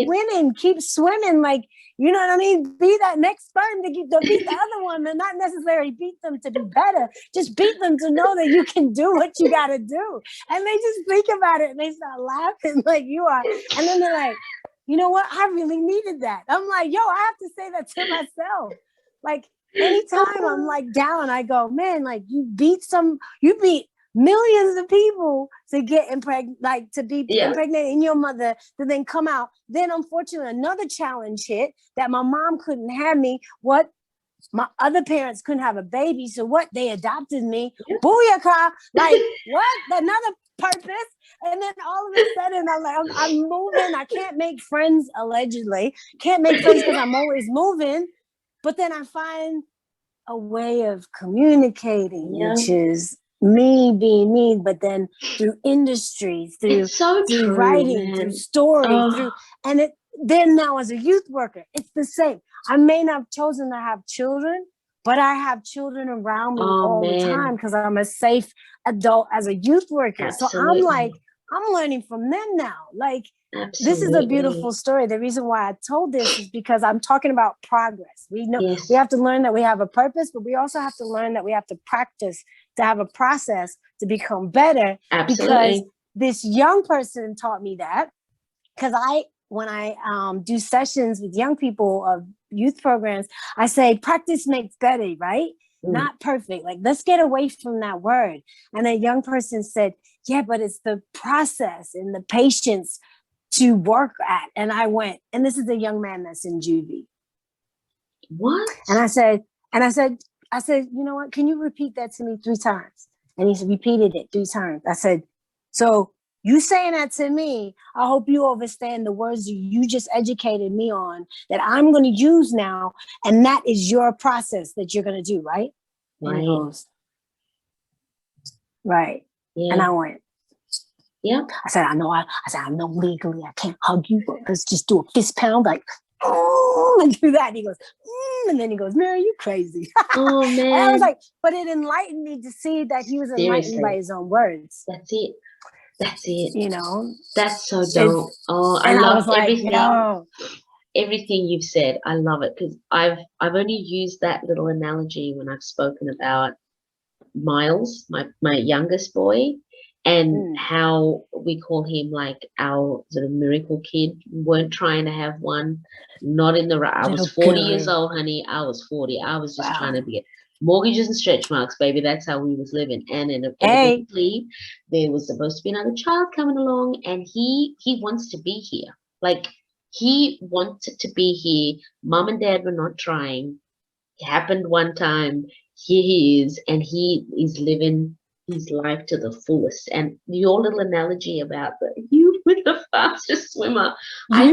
winning, keep swimming. Like, you know what I mean? Be that next sperm to beat the other one, and not necessarily beat them to be better. Just beat them to know that you can do what you got to do. And they just think about it and they start laughing like you are. And then they're like, you know what? I really needed that. I'm like, yo, I have to say that to myself. Like, anytime I'm like down, I go, man, like, you beat millions of people to get impregnated, like, to be impregnated in your mother, to then come out. Then, unfortunately, another challenge hit that my mom couldn't have me. What? My other parents couldn't have a baby. So what? They adopted me. Booyaka! Like, what? Another purpose. And then all of a sudden, I'm like, I'm moving. I can't make friends, allegedly. Can't make friends because I'm always moving. But then I find a way of communicating, which is me being me, but then through industry, through writing, through story, then now as a youth worker, it's the same. I may not have chosen to have children, but I have children around me all the time because I'm a safe adult as a youth worker. Absolutely. So I'm like, I'm learning from them now. Like, this is a beautiful story. The reason why I told this is because I'm talking about progress. We know we have to learn that we have a purpose, but we also have to learn that we have to practice to have a process to become better. Absolutely. Because this young person taught me that. Because when I do sessions with young people of youth programs, I say practice makes better, right? Not perfect. Like, let's get away from that word. And a young person said, yeah, but it's the process and the patience to work at. And I went, and this is a young man that's in juvie. What? And I said, you know what? Can you repeat that to me 3 times? And he repeated it 3 times. I said, so you saying that to me, I hope you understand the words you just educated me on that I'm going to use now. And that is your process that you're going to do, right? And he goes, right. Yeah. And I went, I said, I know legally I can't hug you, but let's just do a fist pound, like, and do that. And he goes, and then he goes, Mirrah, you crazy. Oh, man. And I was like, but it enlightened me to see that he was enlightened by his own words. That's it. You know? That's so dope. I love everything. Yo. Everything you've said. I love it because I've only used that little analogy when I've spoken about Miles, my youngest boy, and how we call him like our sort of miracle kid. We weren't trying to have one, not in the right. I was 40 years old, honey. I was 40. I was just trying to get mortgages and stretch marks, baby. That's how we was living. And inevitably, there was supposed to be another child coming along, and he wants to be here. Like, he wanted to be here. Mom and dad were not trying. It happened one time. Here he is, and he is living his life to the fullest. And your little analogy about you were the fastest swimmer. I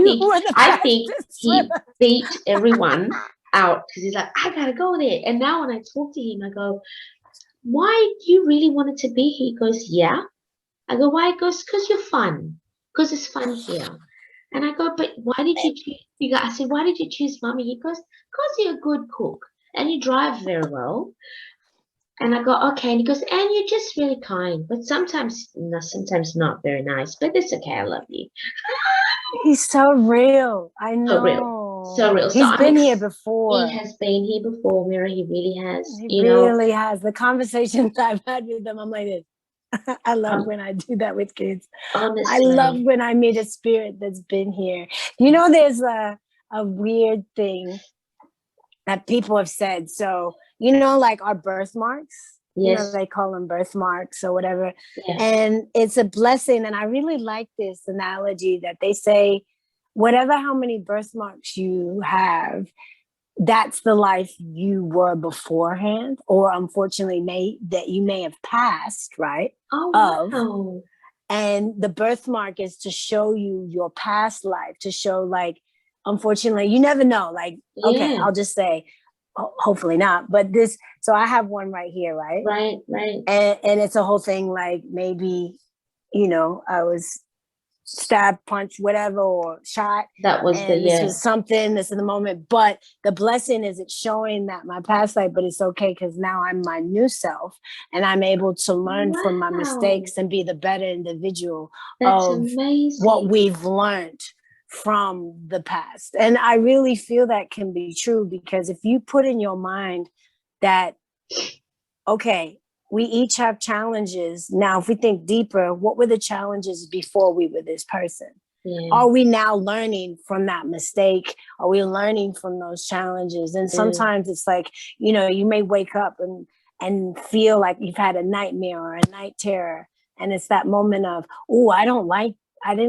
think he beat everyone out because he's like, I gotta go there. And now when I talk to him, I go, why do you really want it to be here? He goes, yeah, I go, why? He goes, because you're fun. Because it's fun here. And I go, but why did you choose? I said, why did you choose mommy? He goes, because you're a good cook and you drive very well. And I go, okay. And he goes, and you're just really kind. But sometimes, no, sometimes not very nice. But it's okay. I love you. He's so real. I So real. know. So real. So He's been here before. He has been here before, Mirrah. He really has. He really has. The conversations I've had with them, I'm like this. I love when I do that with kids. Honestly. I love when I meet a spirit that's been here. You know, there's a weird thing that people have said. So, you know, like our birthmarks, you know, they call them birthmarks or whatever. Yeah. And it's a blessing. And I really like this analogy that they say, whatever how many birthmarks you have, that's the life you were beforehand, or unfortunately you may have passed, right? Oh, and the birthmark is to show you your past life, to show like, unfortunately, you never know. Like, okay, I'll just say, hopefully not. But this, so I have one right here, right? Right. And it's a whole thing like maybe, you know, I was stabbed, punched, whatever, or shot. That was this was something, this is the moment. But the blessing is it's showing that my past life, but it's okay because now I'm my new self and I'm able to learn from my mistakes and be the better individual of what we've learned from the past. And I really feel that can be true, because if you put in your mind that, okay, we each have challenges. Now, if we think deeper, what were the challenges before we were this person? Yeah. Are we now learning from that mistake? Are we learning from those challenges? And sometimes it's like, you know, you may wake up and feel like you've had a nightmare or a night terror. And it's that moment of, oh, I didn't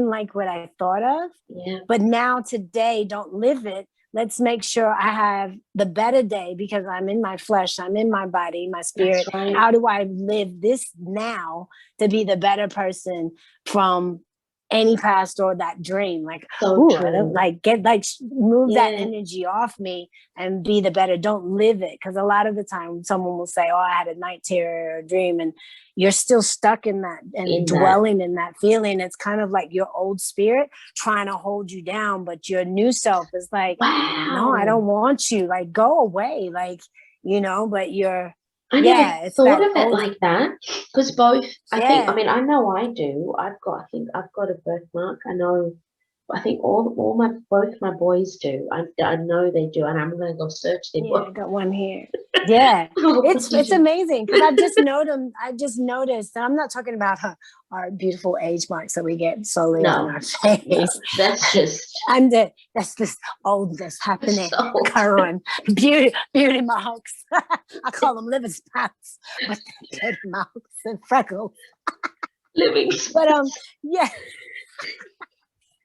like what I thought of. Yeah. But now today, don't live it. Let's make sure I have the better day, because I'm in my flesh, I'm in my body, my spirit. Right. How do I live this now to be the better person from any past or that dream? Like, I don't move that energy off me and be the better. Don't live it. Because a lot of the time someone will say, oh, I had a night terror or a dream, and you're still stuck in that and dwelling in that feeling. It's kind of like your old spirit trying to hold you down, but your new self is like, no, I don't want you. Like, go away. Like, you know, but you're, I never thought of it like that, because both, I know I do. I think I've got a birthmark. I think both my boys do. I know they do, and I'm going to go search their book. I got one here. Yeah, it's amazing, because I just noticed, and I'm not talking about our beautiful age marks that we get slowly on our face. No, that's just that's this oldness happening. Current beauty marks. I call them living spots, but they're beauty marks and freckles. Living spots.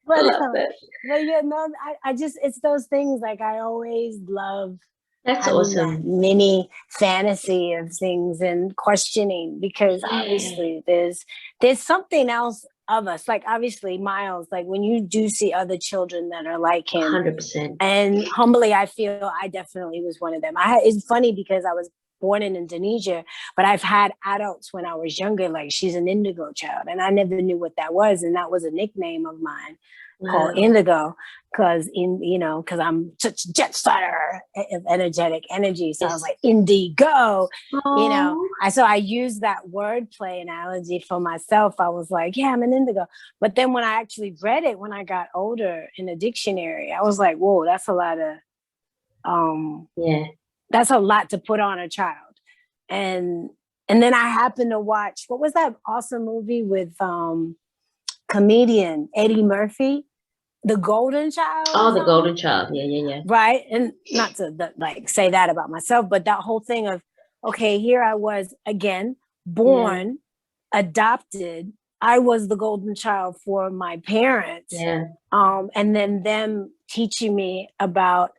But But yeah, no, I just, it's those things, like I always love. That's awesome. That mini fantasy of things and questioning, because obviously there's something else of us. Like obviously Miles, like when you do see other children that are like him, 100%. And humbly, I feel I definitely was one of them. It's funny because I was born in Indonesia, but I've had adults when I was younger, like she's an indigo child, and I never knew what that was, and that was a nickname of mine. Called indigo, because I'm such a jet starter of energetic energy. So I was like, indigo. You know, so I used that wordplay analogy for myself. I was like, yeah, I'm an indigo. But then when I actually read it when I got older in a dictionary, I was like, whoa, that's a lot of that's a lot to put on a child. And then I happened to watch, what was that awesome movie with comedian Eddie Murphy, The Golden Child? Oh, The Golden Child. Yeah. Right. And not to say that about myself, but that whole thing of, okay, here I was again, born, adopted. I was the golden child for my parents. Yeah. And then them teaching me about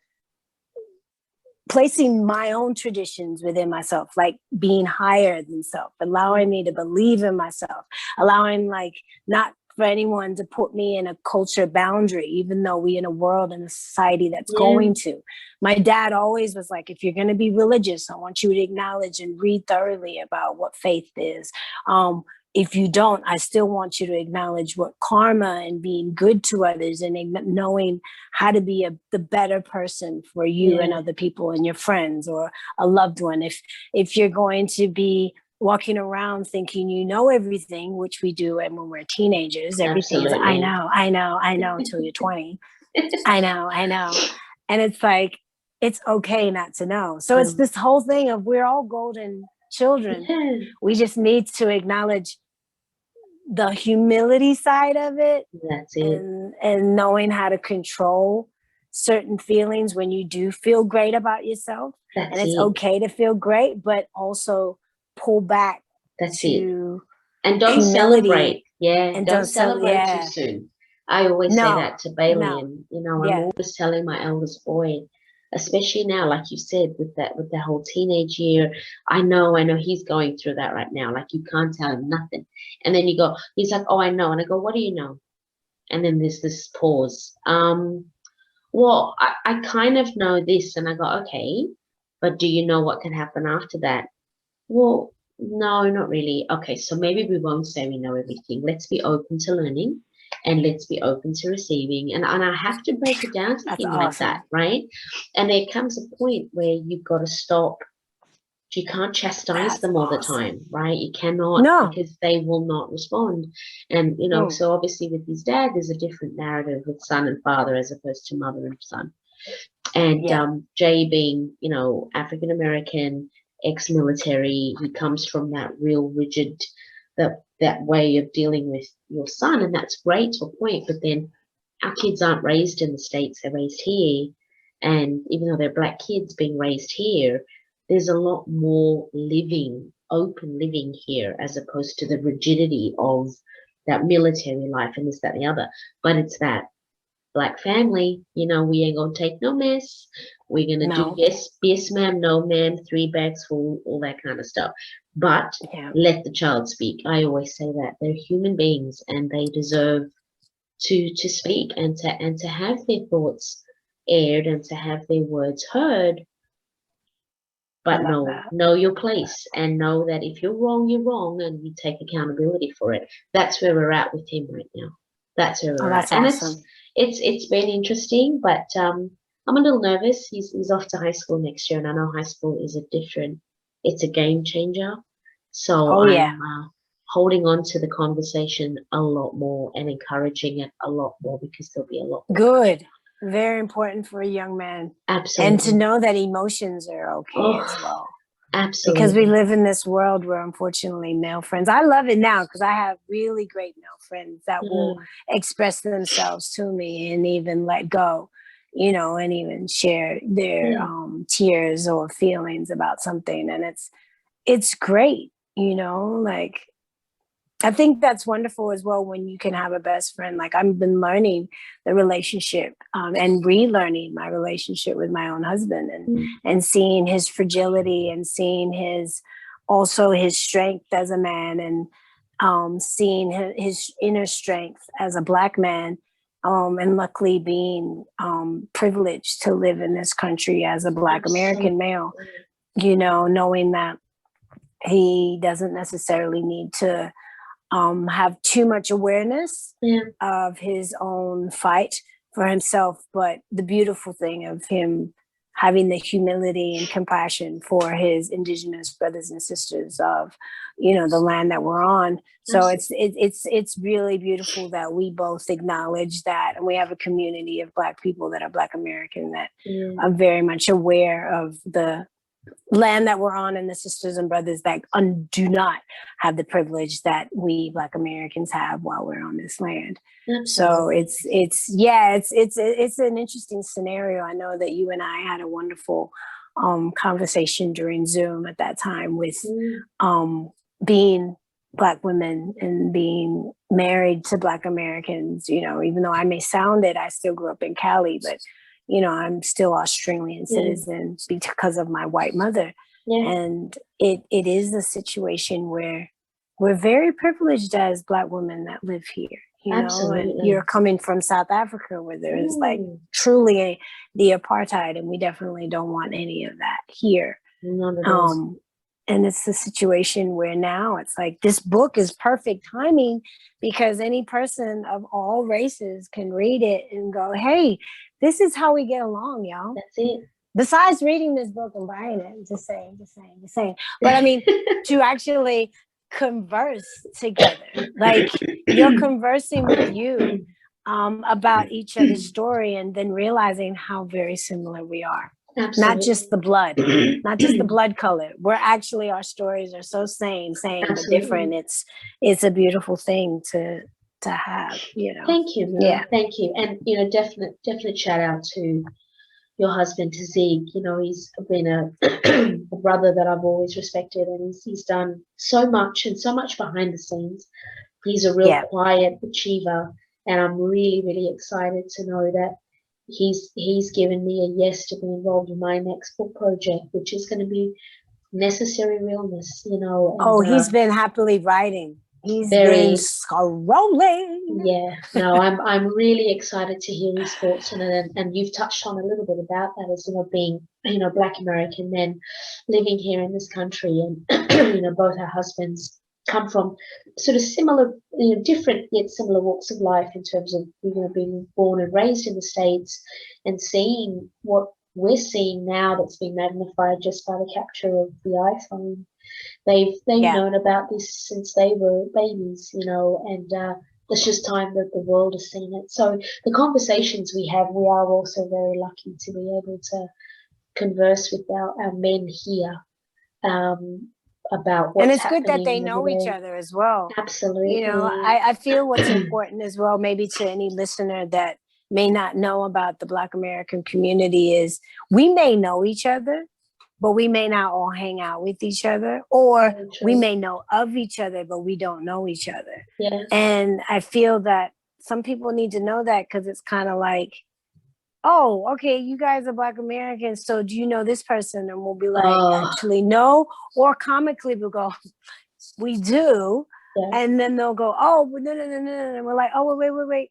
placing my own traditions within myself, like being higher than self, allowing me to believe in myself, allowing like not for anyone to put me in a culture boundary, even though we in a world and a society that's going to. My dad always was like, if you're going to be religious, I want you to acknowledge and read thoroughly about what faith is. if you don't, I still want you to acknowledge what karma and being good to others and knowing how to be the better person for you and other people and your friends or a loved one. If you're going to be walking around thinking you know everything, which we do, and when we're teenagers, everything is I know until you're 20. I know. And it's like, it's okay not to know. So it's this whole thing of we're all golden children. We just need to acknowledge the humility side of it. That's it. And knowing how to control certain feelings when you do feel great about yourself. That's and it's it. okay to feel great, but also pull back. That's to it. And don't humility. Celebrate. Yeah. And don't celebrate too soon. I always say that to Bailey, and I'm always telling my eldest boy, especially now, like you said, with the whole teenage year, I know he's going through that right now. Like, you can't tell him nothing. And then he's like, oh, I know. And I go, what do you know? And then there's this pause. Well, I kind of know this. And I go, okay, but do you know what can happen after that? Well, no, not really. Okay, so maybe we won't say we know everything. Let's be open to learning. And let's be open to receiving. And I have to break it down to him like that, right? And there comes a point where you've got to stop. You can't chastise them all the time, right? You cannot, because they will not respond. And, so obviously with his dad, there's a different narrative with son and father as opposed to mother and son. And Jay being, African-American, ex-military, he comes from that real rigid, that way of dealing with your son, and that's great to a point. But then our kids aren't raised in the States, they're raised here. And even though they're Black kids being raised here, there's a lot more open living here, as opposed to the rigidity of that military life and this, that, and the other. But it's that Black family, we ain't gonna take no mess. We're gonna do yes ma'am, no ma'am, 3 bags full, all that kind of stuff. But let the child speak. I always say that they're human beings and they deserve to speak and to have their thoughts aired and to have their words heard. But know your place and know that if you're wrong, and you take accountability for it. That's where we're at with him right now. That's where we're at. And awesome. It's been interesting, but I'm a little nervous. He's off to high school next year, and I know high school is it's a game changer. So I'm holding on to the conversation a lot more and encouraging it a lot more, because there'll be a lot more. Good. Very important for a young man. Absolutely. And to know that emotions are okay as well. Absolutely. Because we live in this world where, unfortunately, male friends, I love it now because I have really great male friends that will express themselves to me and even let go, and even share their tears or feelings about something. And it's great, like, I think that's wonderful as well when you can have a best friend. Like, I've been learning the relationship and relearning my relationship with my own husband and seeing his fragility and seeing his strength as a man and seeing his inner strength as a Black man. And luckily being privileged to live in this country as a Black American male, knowing that he doesn't necessarily need to have too much awareness of his own fight for himself, but the beautiful thing of him having the humility and compassion for his Indigenous brothers and sisters of, the land that we're on. So it's really beautiful that we both acknowledge that, and we have a community of Black people that are Black American that are very much aware of the land that we're on and the sisters and brothers that do not have the privilege that we Black Americans have while we're on this land. Absolutely. So it's an interesting scenario. I know that you and I had a wonderful conversation during Zoom at that time with being Black women and being married to Black Americans. Even though I may sound it, I still grew up in Cali, but I'm still Australian citizen because of my white mother. And it is a situation where we're very privileged as Black women that live here, and you're coming from South Africa where there is like truly the apartheid, and we definitely don't want any of that here. And it's a situation where now it's like, this book is perfect timing because any person of all races can read it and go, hey, this is how we get along, y'all. That's it. Besides reading this book and buying it, just saying. But I mean, to actually converse together, like you're conversing with you about each other's story and then realizing how very similar we are. Absolutely. Not just the blood, not just the blood color. We're actually, our stories are so same, but different. It's a beautiful thing to have, you know. Thank you, Mirrah. Yeah. Thank you. And, you know, definite shout out to your husband, to Zeke. You know, he's been a brother that I've always respected, and he's done so much and so much behind the scenes. He's a real quiet achiever, and I'm really, really excited to know that he's given me a yes to be involved in my next book project, which is going to be Necessary Realness, you know. And, he's been happily writing. He's been scrolling. Yeah, no, I'm really excited to hear his thoughts on it, and you've touched on a little bit about that, as you know, being, you know, Black American men living here in this country, and you know, both our husbands come from sort of similar, you know, different yet similar walks of life in terms of, you know, being born and raised in the States and seeing what we're seeing now that's been magnified just by the capture of the iPhone. They've known about this since they were babies, you know, and it's just time that the world has seen it. So the conversations we have, we are also very lucky to be able to converse with our men here about what's happening. And it's good that they know each other as well. Absolutely. You know, I feel what's important as well, maybe to any listener that may not know about the Black American community, is we may know each other, but we may not all hang out with each other, or we may know of each other, but we don't know each other. Yeah. And I feel that some people need to know that, because it's kind of like, oh, okay, you guys are Black Americans, so do you know this person? And we'll be like, actually, no. Or comically, we'll go, we do. Yeah. And then they'll go, oh, no. And we're like, oh, wait.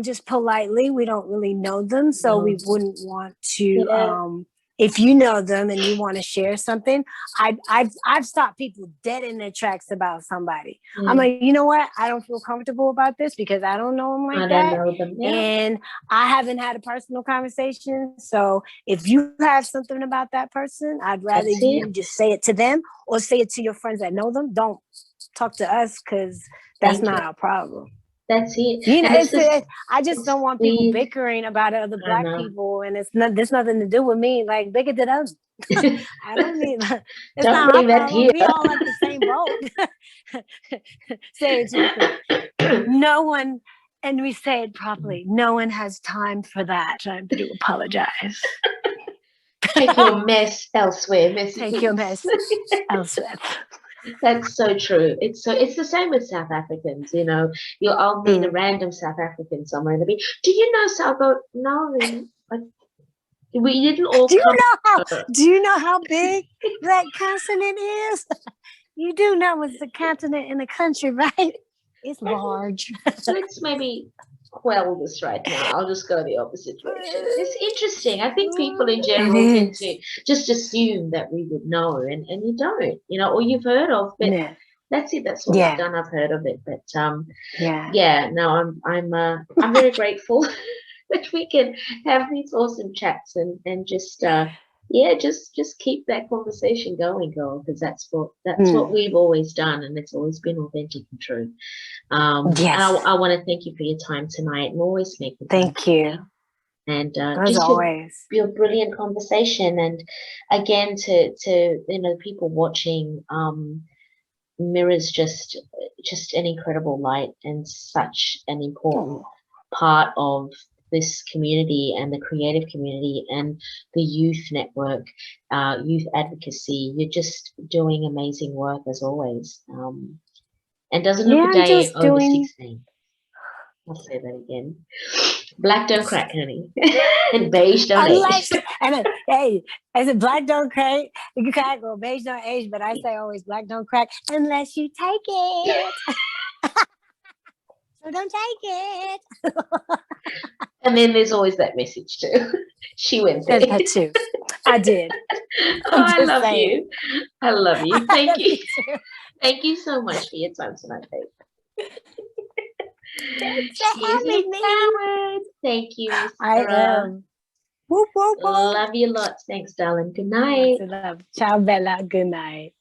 Just politely, we don't really know them, so we wouldn't want to, if you know them and you want to share something, I've stopped people dead in their tracks about somebody. I'm like, you know what? I don't feel comfortable about this because I don't know them like that. Don't know them. Yeah. And I haven't had a personal conversation. So if you have something about that person, I'd rather you just say it to them or say it to your friends that know them. Don't talk to us, because that's not our problem. That's it. You know, I just don't want people bickering about other Black people, and there's nothing to do with me. Like, bicker to them. I don't need. It's don't not bring our that problem. here. We all at the same boat. Say it to me. No one, and we say it properly. No one has time for that. I do apologize. Take your mess elsewhere. Take your mess elsewhere. That's so true. It's the same with South Africans, you know. I'll meet a random South African somewhere and they'll be, do you know South? No, we didn't all do you know how big that continent is? You do know it's a continent in a country, right? It's large. Let's maybe quell this right now. I'll just go the opposite direction. It's interesting. I think people in general tend to just assume that we would know, and you don't, you know, or you've heard of, but that's it. That's all I've done. I've heard of it, but no, I'm very grateful that we can have these awesome chats and just just keep that conversation going, girl, because that's what we've always done, and it's always been authentic and true. And I want to thank you for your time tonight, and always make it. Thank you. And as always, your brilliant conversation, and again to you know, people watching, Mirrah's just an incredible light and such an important part of this community and the creative community and the youth network, youth advocacy. You're just doing amazing work as always. And doesn't look a day over 16. I'll say that again. Black don't crack, honey. And beige don't age. And hey, I said black don't crack, or beige don't age, but I say always black don't crack unless you take it. So don't take it. And then there's always that message too. She went there. There's that too. I did. Oh, I love you. I love you. Thank you. Too. Thank you so much for your time tonight, babe. Thanks for She's having me. empowered. Thank you, Miss I Mirrah. am. Whoop, whoop, whoop. Love you lots. Thanks, darling. Good night. Lots of love. Ciao, Bella. Good night.